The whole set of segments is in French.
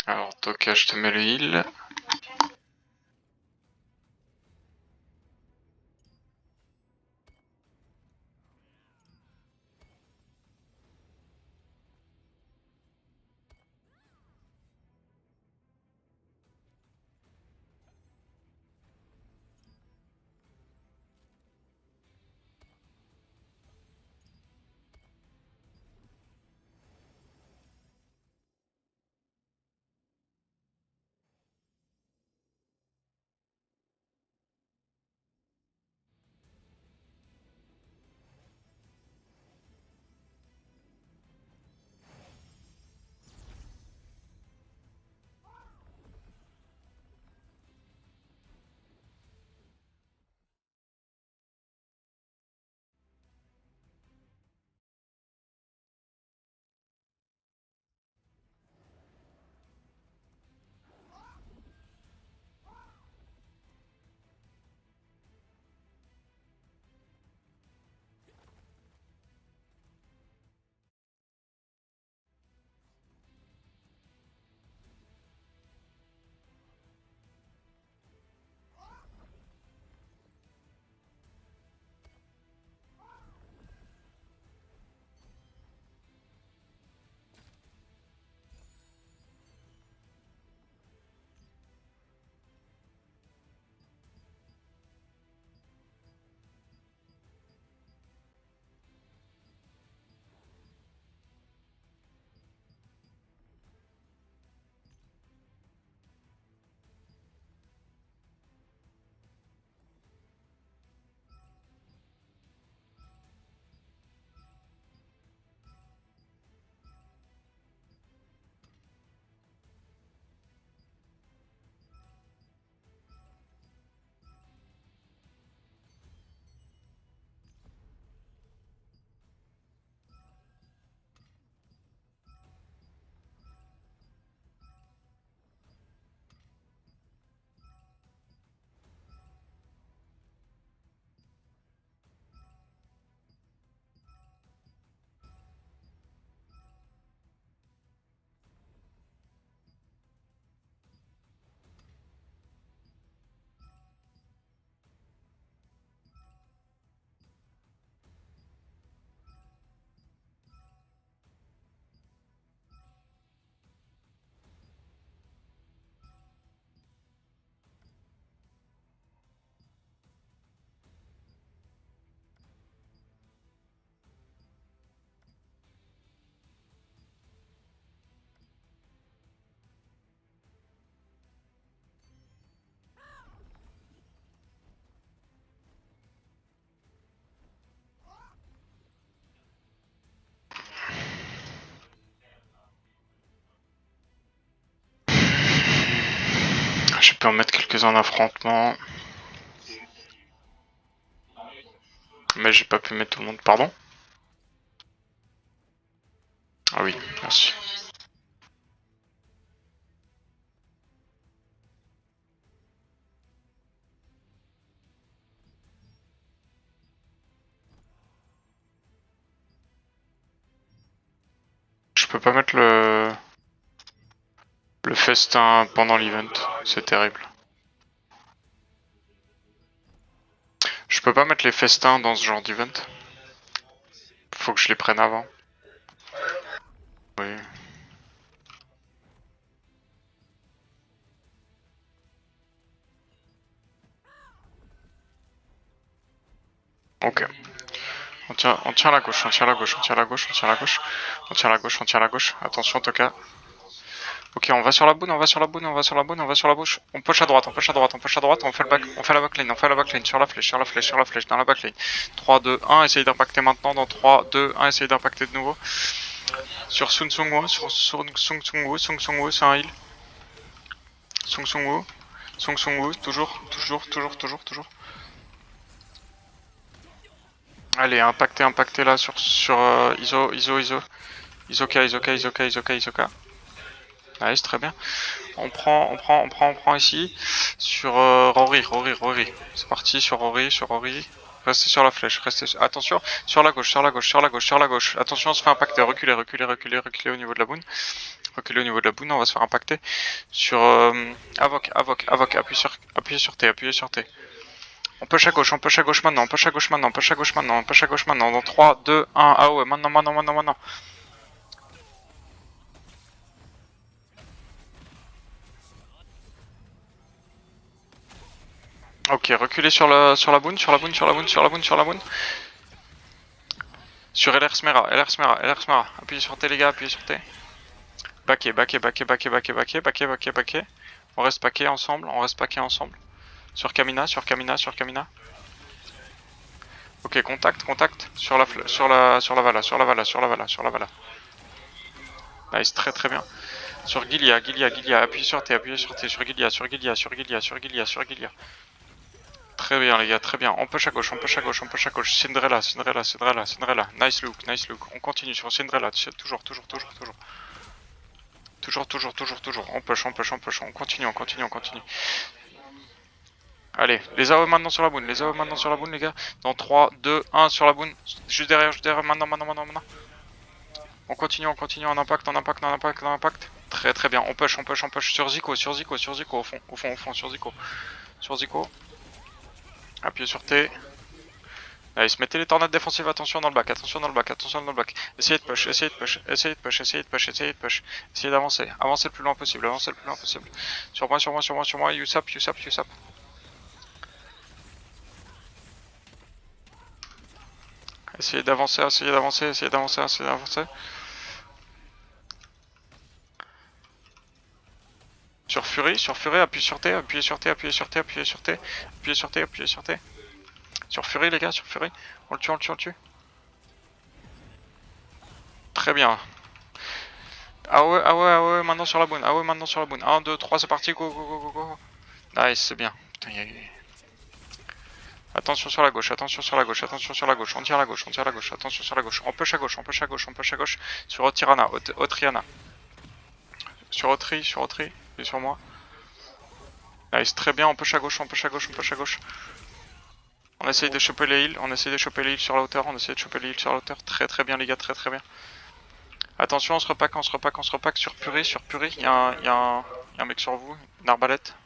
Alors, Toka, je te mets le heal. Je peux en mettre quelques-uns en affrontement. Mais j'ai pas pu mettre tout le monde, pardon? Ah oui, merci. Je peux pas mettre le festin pendant l'event, c'est terrible. Je peux pas mettre les festins dans ce genre d'event. Faut que je les prenne avant. Oui. Ok. On tient la gauche, on tient la gauche, on tient la gauche, on tient la gauche. On tient la gauche, on tient la gauche. Attention, Toka. Ok, on va sur la boune, on va sur la boune, on va sur la boune, on va sur la bouche. On push à droite, on push à droite, on push à droite, on fait le back, on fait la backlane, on fait la backlane, sur la flèche, sur la flèche, sur la flèche, dans la backlane. 3, 2, 1, essayez d'impacter maintenant, dans 3, 2, 1, essayez d'impacter de nouveau. Sur Sun Sung Woo, sur Sung Sung Woo, Sung Sung Woo, c'est un heal. Sung Sung Woo, Sung Sung Woo, toujours. Allez, impactez là sur Iso. Isoka. Nice, très bien. On prend ici sur Rory. C'est parti sur Rory. Restez sur la flèche, attention, sur la gauche. Attention, on se fait impacter, reculez au niveau de la boune. Reculez au niveau de la boune, on va se faire impacter. Sur Avoc, appuyez sur T, appuyez sur T. On push à gauche maintenant, on push à gauche maintenant, on push à gauche maintenant, on push à gauche maintenant. Dans 3, 2, 1, ah ouais, maintenant. Ok, reculez sur la boune. Sur LR Smera. Appuyez sur T les gars, appuyez sur T. Backé. On reste paqué ensemble. Sur Kamina. Ok, contact. Sur la Vala. Nice, très bien. Sur Gilia, appuyez sur T. Sur Gilia. Très bien les gars, très bien. On push à gauche. Cinderella. Nice look. On continue sur Cinderella, toujours. On push. On continue. Allez, les AOE maintenant sur la boune, les gars. Dans 3, 2, 1 sur la boune. Juste derrière, maintenant. On continue, en impact. Très bien. On push sur Zico, au fond, sur Zico. Appuyez sur T. Nice, mettez les tornades défensives, attention dans le bac. Essayez de push. Essayez d'avancer. Avancez le plus loin possible. Sur moi. USAP. Essayez d'avancer. Sur Fury, appuyez sur T. Sur Fury les gars, On le tue. Très bien. Ah ouais, maintenant sur la boune. 1, 2, 3, c'est parti, go. Nice, c'est bien. Putain, Attention sur la gauche. On tire la gauche. Attention sur la gauche. On push à gauche. Sur Otirana, Otriana. Sur Otri. Et sur moi. Nice, très bien. On push à gauche. On essaye de choper les heals. Sur la hauteur. Très bien les gars, très bien. Attention, on se repack. Sur Puri. Il y a un mec sur vous. Une arbalète.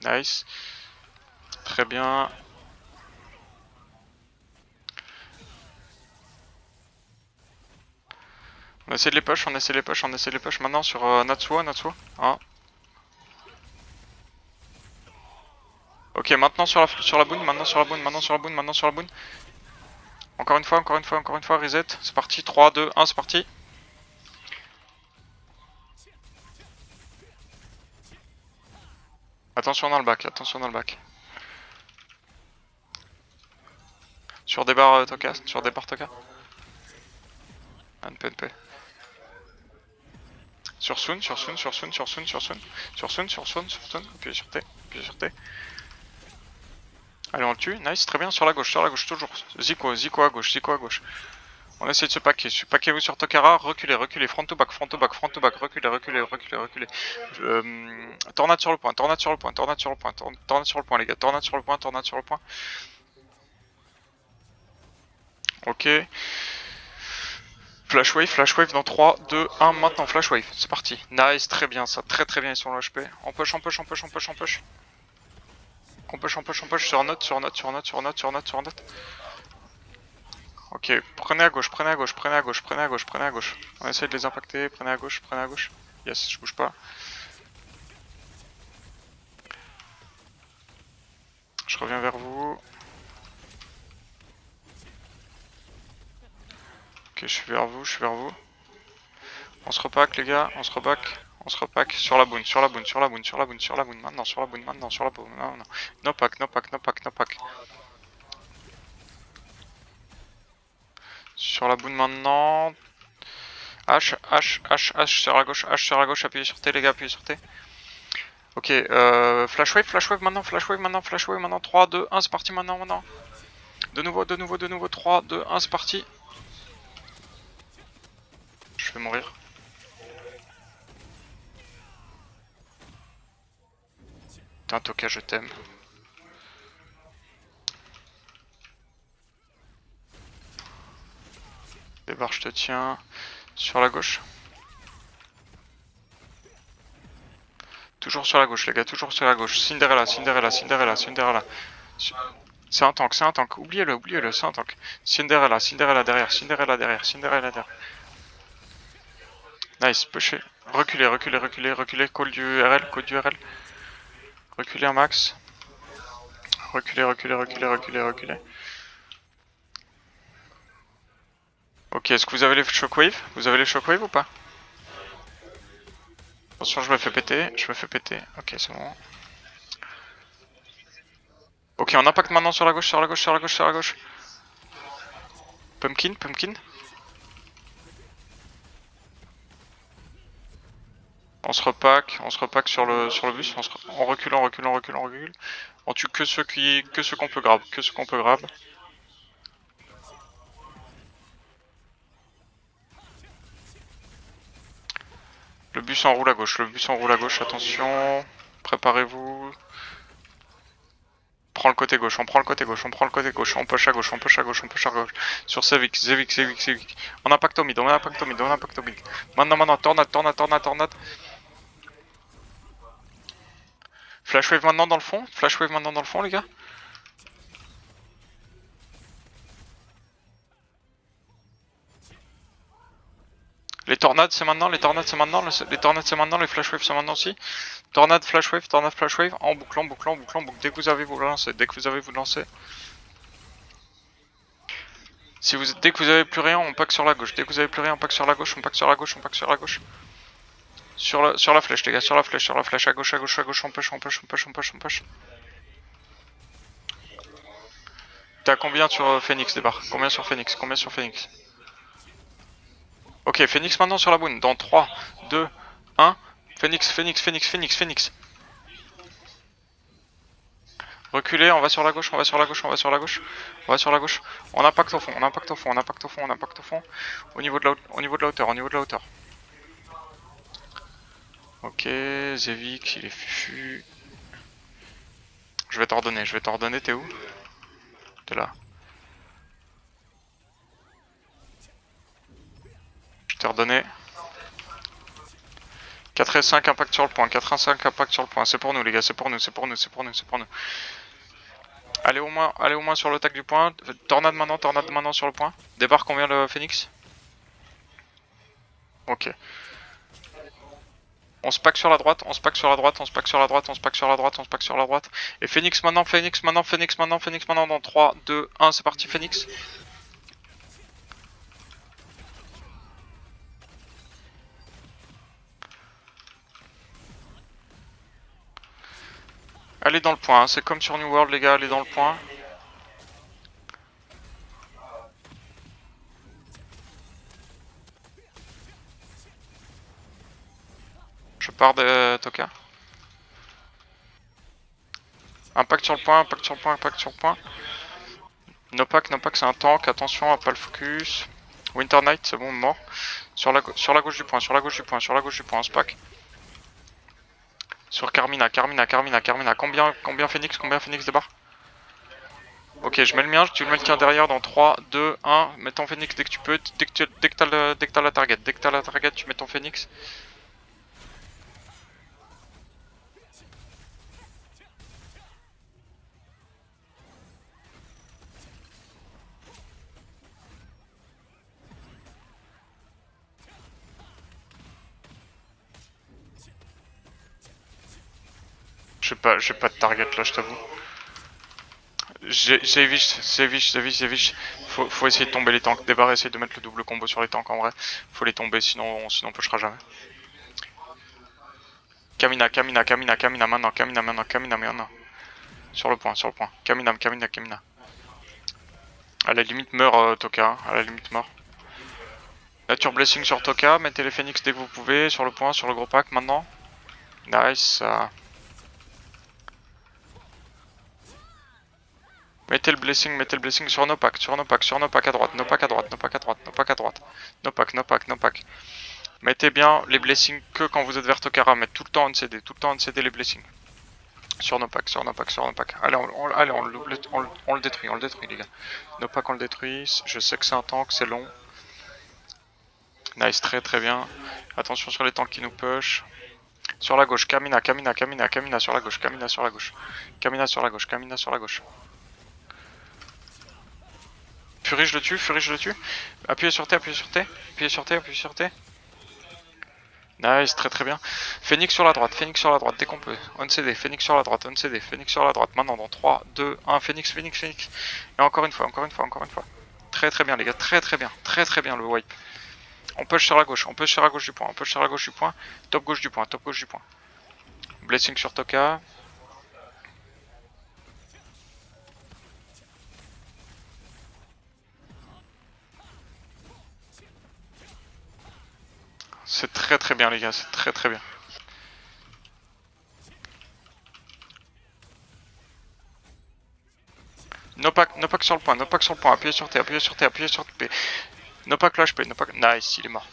Nice. Très bien. On essaie de les push. Maintenant sur Natsuo. Hein. Ok, maintenant sur la boune. Encore une fois, reset. C'est parti. 3, 2, 1, c'est parti. Attention dans le bac. Sur des barres Toka. NPNP. Sur Sun. Appuyez sur T. Allez, on le tue. Nice, très bien. Sur la gauche, toujours. Zico à gauche. On essaie de se packer. Paquez-vous sur Tokara. Reculez. Front to back. Reculez. Tornade sur le point, les gars. Tornade sur le point. Ok. Flash wave dans 3, 2, 1, maintenant flash wave, c'est parti. Nice, très bien ça, très bien, ils sont en HP. On push. On push sur note. Ok, prenez à gauche. On essaie de les impacter, prenez à gauche. Yes, je bouge pas. Je reviens vers vous. Ok, je suis vers vous. On se repack les gars, on se repack sur la boune. Maintenant, sur la boune. Non. No pack. Sur la boune maintenant. H sur la gauche, appuyez sur T les gars, appuyez sur T. Ok, flash wave maintenant, 3, 2, 1, c'est parti maintenant. De nouveau, 3, 2, 1, c'est parti. Je vais mourir. Putain, Toka, je t'aime. Débarre, je te tiens. Sur la gauche. Toujours sur la gauche, les gars, toujours sur la gauche. Cinderella, Cinderella, Cinderella, Cinderella. C'est un tank, c'est un tank. Oubliez-le, oubliez-le, c'est un tank. Cinderella, Cinderella derrière, Cinderella derrière, Cinderella derrière. Nice, pusher. Reculez, reculez, reculez, reculez. Call du RL, call du RL. Reculez un max. Reculez, reculez, reculez, reculez, reculez. Ok, est-ce que vous avez les shockwaves? Vous avez les shockwaves ou pas? Attention, je me fais péter, je me fais péter. Ok, c'est bon. Ok, on impacte maintenant sur la gauche, sur la gauche, sur la gauche, sur la gauche. Pumpkin, pumpkin. On se repack sur le bus, on recule, on recule, on recule, on recule. On tue que ceux qu'on peut grab, que ceux qu'on peut grab. Le bus enroule à gauche, le bus enroule à gauche, attention. Préparez-vous. Prends le côté gauche, on prend le côté gauche, on prend le côté gauche, on push à gauche, on push à gauche, on push à gauche. Sur Zevik, Zevik, Zevik, Zevik. On impacte au mid, on impacte au mid, on impacte au mid. Maintenant, maintenant, tornade, tornade, tornade, tornade. Flashwave maintenant dans le fond, flashwave maintenant dans le fond, les gars. Les tornades c'est maintenant, les tornades c'est maintenant, les tornades c'est maintenant, les flashwaves c'est maintenant aussi. Tornade, flashwave, en boucle, en boucle, en boucle, en boucle. Dès que vous avez vous lancez, dès que vous avez vous lancez. Si vous, dès que vous avez plus rien, on pack sur la gauche. Dès que vous avez plus rien, on pack sur la gauche, on pack sur la gauche, on pack sur la gauche. Sur la flèche, les gars, sur la flèche, à gauche, à gauche, à gauche, on push, on push, on push, on push, on push. T'as combien sur Phoenix, débarque? Combien sur Phoenix? Combien sur Phoenix? Ok, Phoenix maintenant sur la boune. Dans 3, 2, 1. Phoenix, Phoenix, Phoenix, Phoenix, Phoenix. Reculez, on va sur la gauche, on va sur la gauche, on va sur la gauche. On va sur la gauche. On impacte au fond, on impacte au fond, on impacte au fond, on impacte au fond. Au niveau de la hauteur, au niveau de la hauteur. Ok, Zevik, il est fufu. Je vais t'ordonner, t'es où? T'es là. Je t'ai ordonné. 4 et 5 impact sur le point, 4 et 5 impact sur le point. C'est pour nous les gars, c'est pour nous, c'est pour nous, c'est pour nous, c'est pour nous. Allez au moins sur le tac du point. Tornade maintenant sur le point. Débarque combien le Phoenix? Ok. On se pack sur la droite, on se pack sur la droite, on se pack sur la droite, on se pack sur la droite, on se pack sur la droite. Et Phoenix maintenant, Phoenix maintenant, Phoenix maintenant, Phoenix maintenant dans 3, 2, 1, c'est parti Phoenix. Allez dans le point, hein. C'est comme sur New World les gars, allez dans le point. Je pars de Toka. Impact sur le point, impact sur le point, impact sur le point. No pack, c'est un tank, attention à pas le focus. Winter Knight, c'est bon, mort. Sur la gauche du point, sur la gauche du point, sur la gauche du point, on se pack. Sur Carmina. Combien Phoenix débarque? Ok, je mets le mien, tu le mets le tien derrière dans 3, 2, 1. Mets ton Phoenix dès que tu peux, dès que t'as la target. Dès que t'as la target, tu mets ton Phoenix. J'ai pas de target là, je t'avoue. J'ai vich. Faut essayer de tomber les tanks. Débarre, essayer de mettre le double combo sur les tanks en vrai. Faut les tomber, sinon on pushera jamais. Kamina maintenant. Sur le point. Kamina. À la limite meurt Toka, à la limite mort. Nature Blessing sur Toka, mettez les Phoenix dès que vous pouvez, sur le point, sur le gros pack maintenant. Nice. Mettez le blessing sur nos packs à droite, nos packs. Mettez bien les blessings que quand vous êtes vers Tokara, mettez tout le temps en CD, les blessings. Sur nos packs. Allez, on le détruit les gars. Nos packs on le détruit, je sais que c'est un tank, c'est long. Nice, très bien. Attention sur les tanks qui nous push. Sur la gauche, Kamina sur la gauche, Kamina sur la gauche. Kamina sur la gauche, Kamina sur la gauche. Fury, je le tue, Fury, je le tue. Appuyez sur T, appuyez sur T. Appuyez sur T, appuyez sur T. Nice, très très bien. Phoenix sur la droite, dès qu'on peut. On CD, Phoenix sur la droite, on CD, Phoenix sur la droite. Maintenant dans 3, 2, 1, Phoenix. Et encore une fois. Très très bien les gars, très très bien le wipe. On push sur la gauche, du point, top gauche du point. Blessing sur Toka. C'est très très bien les gars, c'est très très bien. No pack sur le point, appuyez sur T, appuyez sur P. No pack le HP, Nice, il est mort.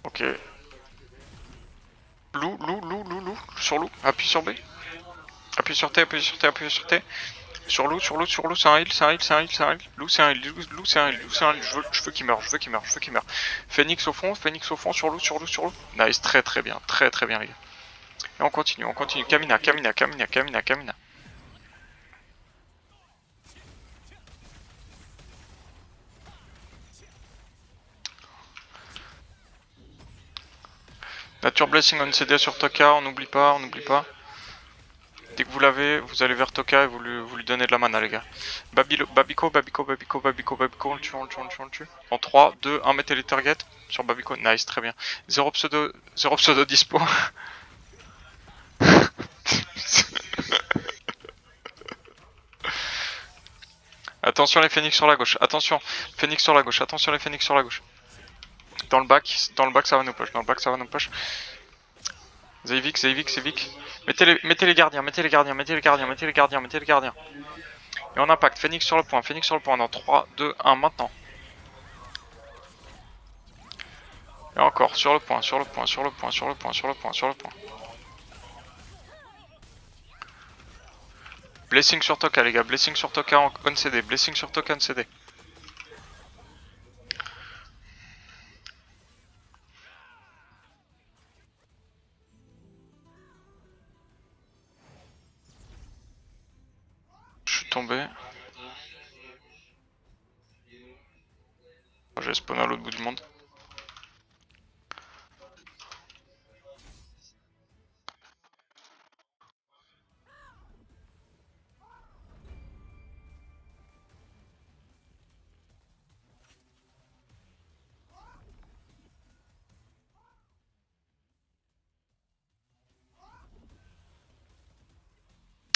Ok. Loup, sur loup, appuie sur B. Appuie sur T. Sur loup, c'est un heal. Loup, c'est un heal. Je veux qu'il meure. Phoenix au fond, sur loup. Nice, très très bien les gars. Et on continue. Kamina. Nature Blessing on CD sur Toka, on n'oublie pas. Dès que vous l'avez, vous allez vers Toka et vous lui donnez de la mana les gars. Babiko, on le tue. En 3, 2, 1, mettez les targets sur Babiko, nice, très bien. 0 pseudo dispo. Attention les phoenix sur la gauche, attention les phoenix sur la gauche. Dans le bac ça va nous push, Zayvik. Mettez les gardiens. Et on impacte, Phoenix sur le point dans 3, 2, 1 maintenant. Et encore, sur le point. Blessing sur Toka les gars, on CD, Je suis tombé. J'ai spawn à l'autre bout du monde.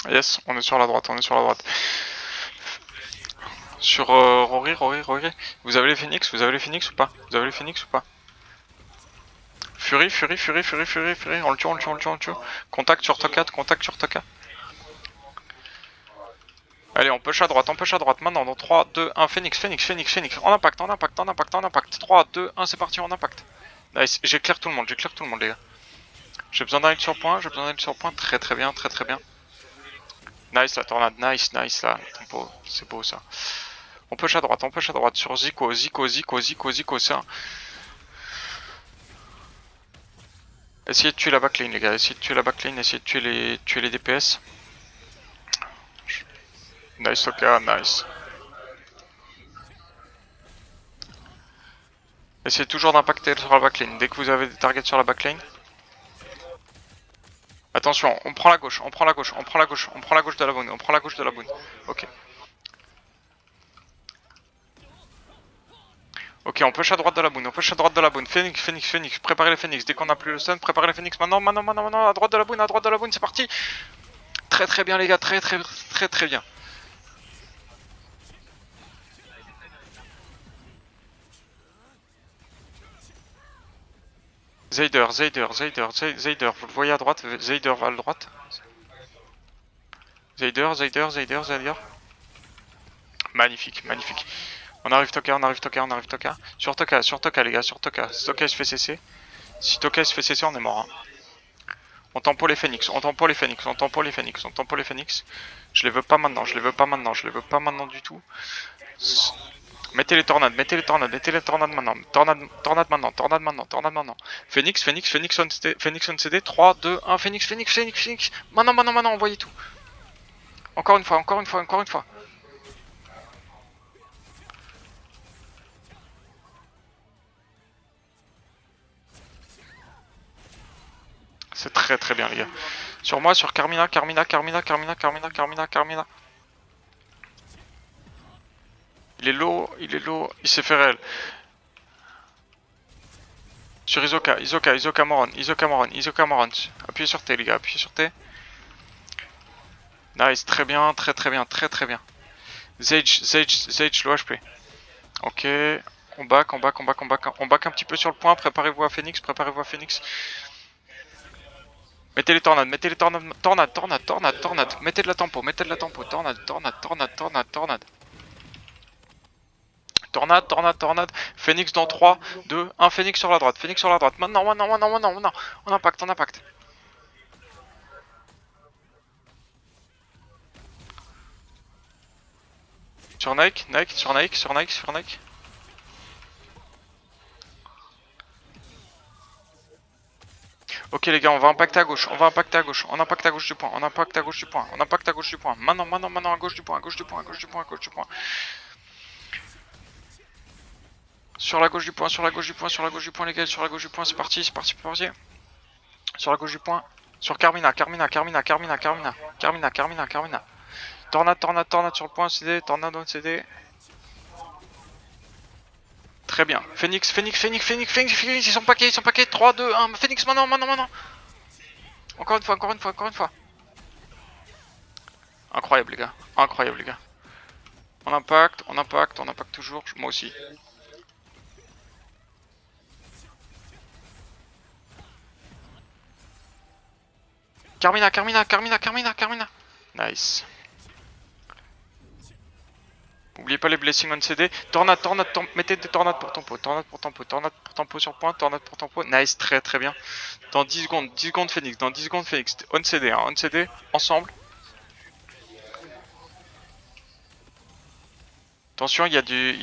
Yes, on est sur la droite. Sur Rory. Vous avez les phoenix ou pas? Fury, on le tue. Contact sur Toka. Allez, on push à droite. Maintenant, dans 3, 2, 1, Phoenix. En impact. 3, 2, 1, c'est parti, on impact. Nice, j'éclaire tout le monde, les gars. J'ai besoin d'un heal sur point, très très bien. Nice la tornade, nice là, tempo, c'est beau ça. On push à droite sur Zico, ça. Essayez de tuer la backlane les gars, essayez de tuer les DPS. Nice Toka, nice. Essayez toujours d'impacter sur la backlane, dès que vous avez des targets sur la backlane. Attention, on prend la gauche de la boune, Ok. Ok, on push à droite de la boune, Phoenix, préparez les Phoenix, dès qu'on a plus le stun, préparez les Phoenix, maintenant, à droite de la boune, c'est parti. Très très bien les gars, très bien. Zayder, vous le voyez à droite, Zayder va à droite. Zayder. Magnifique. On arrive Toka. Sur Toka les gars, Si Toka il se fait cesser. On est mort. Hein. On tempo les Phoenix. Je les veux pas maintenant du tout. Mettez les tornades, mettez les tornades, mettez les tornades maintenant. Tornade maintenant, tornade maintenant, tornade maintenant. Phoenix, Phoenix, Phoenix on CD, Phoenix on CD. 3, 2, 1, Phoenix, Phoenix, Phoenix, Phoenix. Maintenant, maintenant, maintenant, envoyez tout. Encore une fois, encore une fois, encore une fois. C'est très très bien les gars. Sur moi, sur Carmina, Carmina, Carmina, Carmina, Carmina, Carmina, Carmina. Il est low, il s'est fait réel. Sur Isoka, Isoka, Isoka Moron, Isoka Moron, Isoka Moron. Appuyez sur T les gars, appuyez sur T. Nice, très bien, très très bien, très très bien. Zage, low HP. Ok, on back, on back, on back, on back, on back un petit peu sur le point, préparez-vous à Phoenix, préparez-vous à Phoenix. Mettez les tornades, tornade, tornade, tornade, tornade, mettez de la tempo, tornade, tornade, tornade, tornade, tornade. Tornade, tornade, tornade, Phoenix dans 3, 2, 1, Phoenix sur la droite, Phoenix sur la droite, maintenant, maintenant, maintenant, maintenant, maintenant, on impact, on impact. Sur Nike, Nike, sur Nike, sur Nike, sur Nike. Ok les gars, on va impacter à gauche, on va impacter à gauche, on impacte à gauche du point, on impacte à gauche du point, on impacte à gauche du point. Maintenant, maintenant, maintenant, à gauche du point, à gauche du point, à gauche du point, à gauche du point. Sur la gauche du point, sur la gauche du point, sur la gauche du point les gars, sur la gauche du point, c'est parti, c'est parti, c'est parti. Sur la gauche du point, sur Carmina, Carmina, Carmina, Carmina, Carmina, Carmina, Carmina, Carmina. Tornade, tornade, tornade sur le point CD, tornade on CD. Très bien. Phoenix, Phoenix, Phoenix, Phoenix, Phoenix, Phoenix, ils sont paquets, 3, 2, 1, Phoenix, maintenant, maintenant, maintenant. Encore une fois, encore une fois, encore une fois. Incroyable les gars, incroyable les gars. On impacte, on impacte, on impacte toujours, moi aussi. Carmina, Carmina, Carmina, Carmina, Carmina. Nice. N'oubliez pas les blessings on CD. Tornade, tornade, mettez des tornades pour tempo. Tornade pour tempo, tornade pour tempo sur point, tornade pour tempo. Nice, très très bien. Dans 10 secondes Phoenix, dans 10 secondes Phoenix. On CD, hein, on CD, ensemble. Attention, il y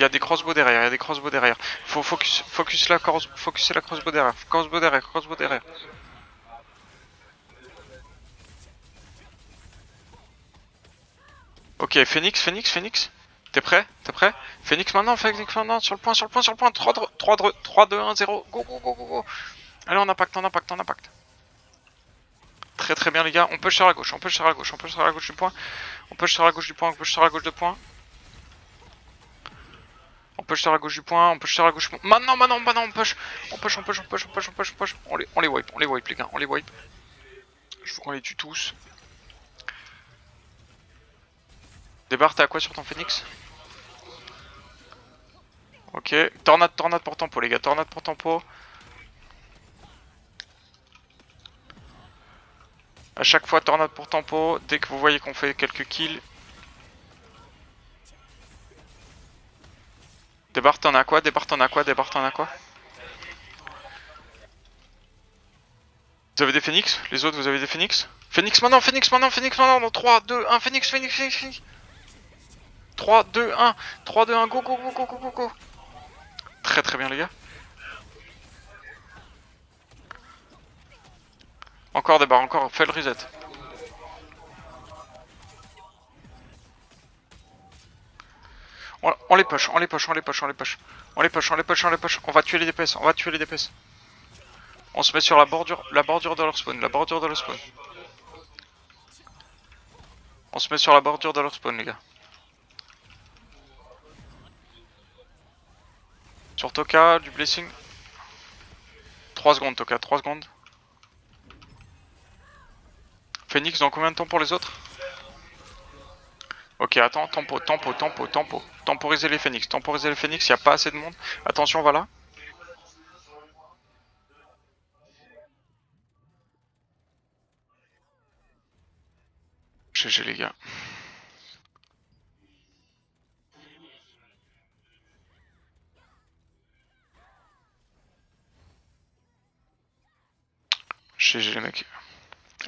a des crossbows derrière, il y a des crossbows derrière. Faut focus la crossbow derrière, crossbow derrière, crossbow derrière. Ok, Phoenix, Phoenix, Phoenix. T'es prêt? T'es prêt? Phoenix maintenant, Phoenix maintenant, sur le point, sur le point, sur le point. 3, 2, 1, 0. Go, go, go, go, go. Allez, on impacte, on impacte, on impacte. Très très bien les gars, on push sur la gauche, on push sur la gauche, on push sur la gauche du point. On push sur la gauche du point, on push sur la gauche de point. On push sur la gauche du point, on push sur la gauche du point. Maintenant, maintenant, maintenant, on push. On push, on push, on push, on push, on push, on push. On les wipe les gars, on les wipe. Je veux qu'on les tue tous. Débarre, t'es à quoi sur ton Phoenix? Ok, tornade, tornade pour tempo les gars, tornade pour tempo. A chaque fois tornade pour tempo, dès que vous voyez qu'on fait quelques kills. Débarre, t'en as quoi? Débarre, t'en as quoi? Débarre, t'en as quoi? Vous avez des phoenix? Les autres, vous avez des phoenix? Phoenix maintenant, Phoenix maintenant, Phoenix maintenant, dans 3, 2, 1, Phoenix, Phoenix, Phoenix, Phoenix. 3, 2, 1, 3, 2, 1, go, go, go, go, go, go, go. Très très bien les gars. Encore des barres, encore, fais le reset. On les push, on les push, on les push, on les push. On les push, on les push, on les push. On va tuer les DPS, on va tuer les DPS. On se met sur la bordure de leur spawn, la bordure de leur spawn. On se met sur la bordure de leur spawn les gars. Sur Toka, du blessing. 3 secondes Toka, 3 secondes. Phoenix dans combien de temps pour les autres? Ok, attends, tempo, tempo, tempo, tempo. Temporiser les phoenix, y a pas assez de monde. Attention, voilà. GG les gars. GG les mecs.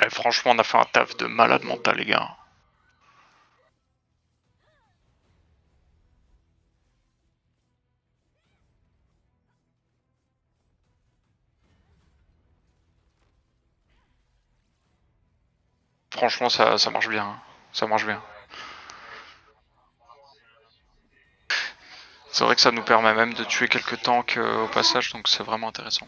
Eh, franchement, on a fait un taf de malade mental les gars. Franchement, ça marche bien. Hein. Ça marche bien. C'est vrai que ça nous permet même de tuer quelques tanks au passage, donc c'est vraiment intéressant.